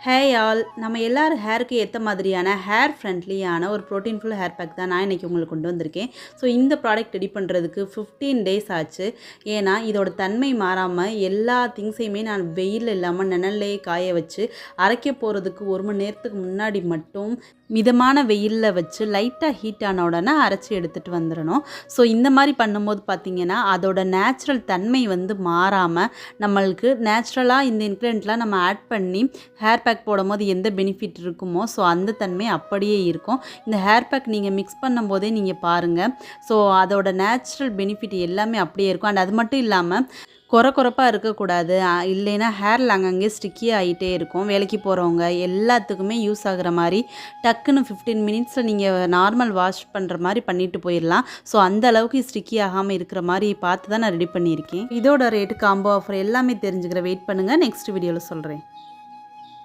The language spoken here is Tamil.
ஹே ஆல் நம்ம எல்லாரும் ஹேருக்கு ஏற்ற மாதிரியான ஹேர் ஃப்ரெண்ட்லியான ஒரு ப்ரோட்டீன்ஃபுல் ஹேர் பேக் தான் நான் இன்றைக்கி உங்களுக்கு கொண்டு வந்திருக்கேன். ஸோ இந்த ப்ராடக்ட் ரெடி பண்ணுறதுக்கு 15 டேஸ் ஆச்சு. ஏன்னா இதோட தன்மை மாறாமல் எல்லா திங்ஸையுமே நான் வெயில் இல்லாமல் நிழல்லையே காய வச்சு அரைக்க போகிறதுக்கு 1 மணி நேரத்துக்கு முன்னாடி மட்டும் மிதமான வெயிலில் வச்சு லைட்டாக ஹீட் ஆன உடனே அரைச்சி எடுத்துகிட்டு வந்துடணும். ஸோ இந்த மாதிரி பண்ணும்போது பார்த்திங்கன்னா அதோட நேச்சுரல் தன்மை மாறாமல் நம்மளுக்கு நேச்சுரலாக இந்த இன்க்ரீடியன்ட்லாம் நம்ம ஆட் பண்ணி ஹேர் பேக் போடும்போது எந்த பெனிஃபிட் இருக்குமோ ஸோ அந்த தன்மை அப்படியே இருக்கும். இந்த ஹேர் பேக் நீங்கள் மிக்ஸ் பண்ணும்போதே நீங்கள் பாருங்கள். ஸோ அதோட நேச்சுரல் பெனிஃபிட் எல்லாமே அப்படியே இருக்கும். அண்ட் அது மட்டும் இல்லாமல் கொரப்பாக இருக்கக்கூடாது. இல்லைன்னா ஹேரில் அங்கங்கே ஸ்டிக்கி ஆகிட்டே இருக்கும். வேலைக்கு போகிறவங்க எல்லாத்துக்குமே யூஸ் ஆகுற மாதிரி டக்குன்னு 15 மினிட்ஸில் நீங்கள் நார்மல் வாஷ் பண்ணுற மாதிரி பண்ணிட்டு போயிடலாம். ஸோ அந்த அளவுக்கு ஸ்டிக்கி ஆகாமல் இருக்கிற மாதிரி பார்த்து தான் நான் ரெடி பண்ணியிருக்கேன். இதோட ரேட்டு காம்போ ஆஃபர் எல்லாமே தெரிஞ்சுக்கிற வெயிட் பண்ணுங்கள். நெக்ஸ்ட் வீடியோவில் சொல்கிறேன்.